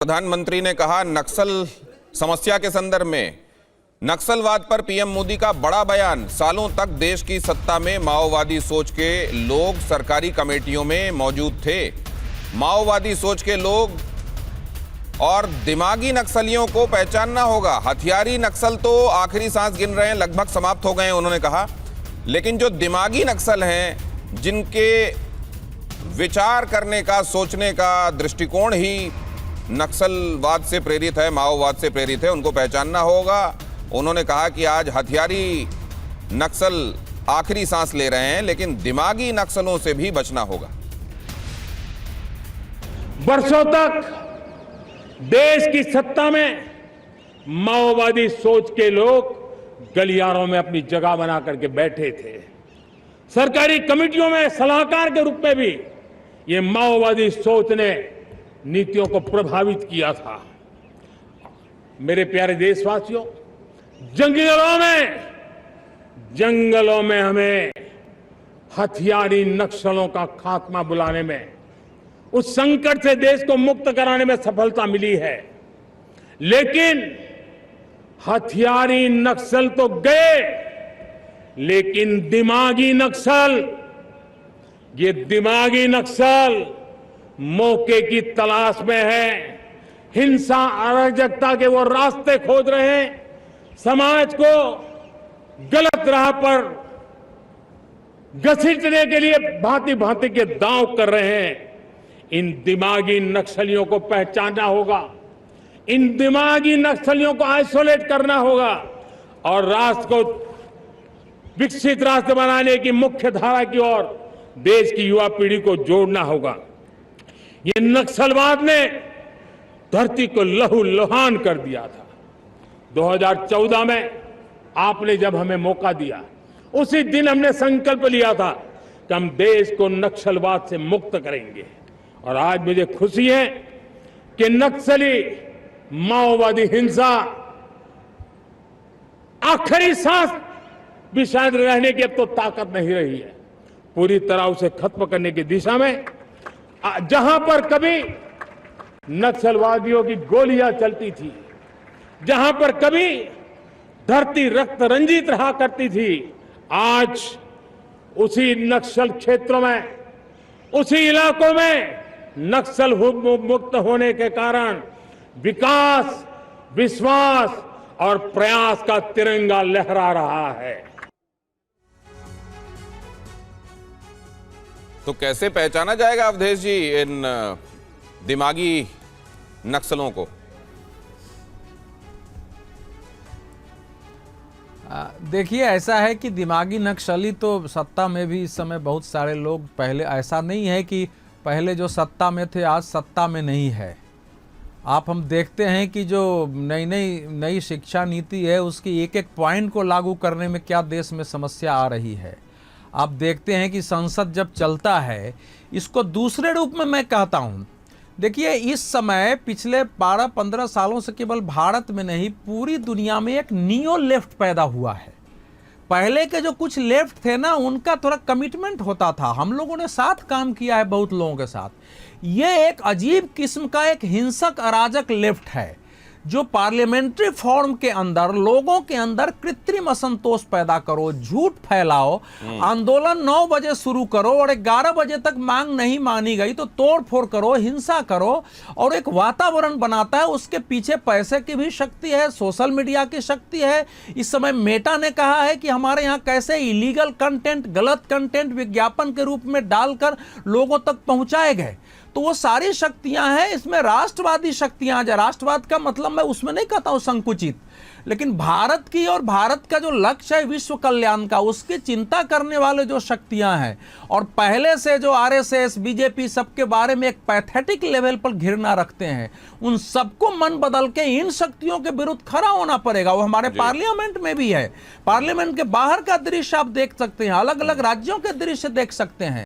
प्रधानमंत्री ने कहा नक्सल समस्या के संदर्भ में नक्सलवाद पर पीएम मोदी का बड़ा बयान। सालों तक देश की सत्ता में माओवादी सोच के लोग सरकारी कमेटियों में मौजूद थे। माओवादी सोच के लोग और दिमागी नक्सलियों को पहचानना होगा। हथियारी नक्सल तो आखिरी सांस गिन रहे हैं, लगभग समाप्त हो गए हैं, उन्होंने कहा। लेकिन जो दिमागी नक्सल हैं, जिनके विचार करने का, सोचने का दृष्टिकोण ही नक्सलवाद से प्रेरित है, माओवाद से प्रेरित है, उनको पहचानना होगा। उन्होंने कहा कि आज हथियारी नक्सल आखिरी सांस ले रहे हैं, लेकिन दिमागी नक्सलों से भी बचना होगा। वर्षों तक देश की सत्ता में माओवादी सोच के लोग गलियारों में अपनी जगह बना करके बैठे थे। सरकारी कमेटियों में सलाहकार के रूप में भी ये माओवादी सोच ने नीतियों को प्रभावित किया था। मेरे प्यारे देशवासियों, जंगलों में हमें हथियारी नक्सलों का खात्मा बुलाने में, उस संकट से देश को मुक्त कराने में सफलता मिली है। लेकिन हथियारी नक्सल तो गए, लेकिन दिमागी नक्सल, ये दिमागी नक्सल मौके की तलाश में है। हिंसा, अराजकता के वो रास्ते खोज रहे हैं, समाज को गलत राह पर घसीटने के लिए भांति भांति के दांव कर रहे हैं। इन दिमागी नक्सलियों को पहचानना होगा, इन दिमागी नक्सलियों को आइसोलेट करना होगा और राष्ट्र को विकसित राष्ट्र बनाने की मुख्य धारा की ओर देश की युवा पीढ़ी को जोड़ना होगा। ये नक्सलवाद ने धरती को लहूलुहान कर दिया था। 2014 में आपने जब हमें मौका दिया, उसी दिन हमने संकल्प लिया था कि हम देश को नक्सलवाद से मुक्त करेंगे। और आज मुझे खुशी है कि नक्सली माओवादी हिंसा आखिरी सांस भी शायद रहने की अब तो ताकत नहीं रही है। पूरी तरह उसे खत्म करने की दिशा में जहां पर कभी नक्सलवादियों की गोलियां चलती थी, जहां पर कभी धरती रक्त रंजित रहा करती थी, आज उसी नक्सल क्षेत्रों में, उसी इलाकों में नक्सल मुक्त होने के कारण विकास, विश्वास और प्रयास का तिरंगा लहरा रहा है। तो कैसे पहचाना जाएगा अवधेश जी इन दिमागी नक्सलों को? देखिए, ऐसा है कि दिमागी नक्सली तो सत्ता में भी इस समय बहुत सारे लोग, पहले ऐसा नहीं है कि पहले जो सत्ता में थे आज सत्ता में नहीं है। हम देखते हैं कि जो नई शिक्षा नीति है, उसकी एक एक पॉइंट को लागू करने में क्या देश में समस्या आ रही है। आप देखते हैं कि संसद जब चलता है, इसको दूसरे रूप में मैं कहता हूं। देखिए, इस समय पिछले 12-15 सालों से केवल भारत में नहीं, पूरी दुनिया में एक नियो लेफ्ट पैदा हुआ है। पहले के जो कुछ लेफ्ट थे ना, उनका थोड़ा कमिटमेंट होता था, हम लोगों ने साथ काम किया है बहुत लोगों के साथ। ये एक अजीब किस्म का एक हिंसक अराजक लेफ्ट है, जो पार्लियामेंट्री फॉर्म के अंदर लोगों के अंदर कृत्रिम असंतोष पैदा करो, झूठ फैलाओ, आंदोलन 9 बजे शुरू करो और 11 बजे तक मांग नहीं मानी गई तो तोड़फोड़ करो, हिंसा करो, और एक वातावरण बनाता है। उसके पीछे पैसे की भी शक्ति है, सोशल मीडिया की शक्ति है। इस समय मेटा ने कहा है कि हमारे यहाँ कैसे इलीगल कंटेंट, गलत कंटेंट विज्ञापन के रूप में डालकर लोगों तक पहुंचाए गए। तो वो सारी शक्तियां हैं, इसमें राष्ट्रवादी शक्तियां। राष्ट्रवाद का मतलब मैं उसमें नहीं कहता हूं संकुचित, लेकिन भारत की और भारत का जो लक्ष्य है विश्व कल्याण का, उसकी चिंता करने वाले जो शक्तियां हैं, और पहले से जो आरएसएस, बीजेपी सबके बारे में एक पैथेटिक लेवल पर घृणा रखते हैं, उन सबको मन बदल के इन शक्तियों के विरुद्ध खड़ा होना पड़ेगा। वो हमारे पार्लियामेंट में भी है, पार्लियामेंट के बाहर का दृश्य आप देख सकते हैं, अलग अलग राज्यों के दृश्य देख सकते हैं।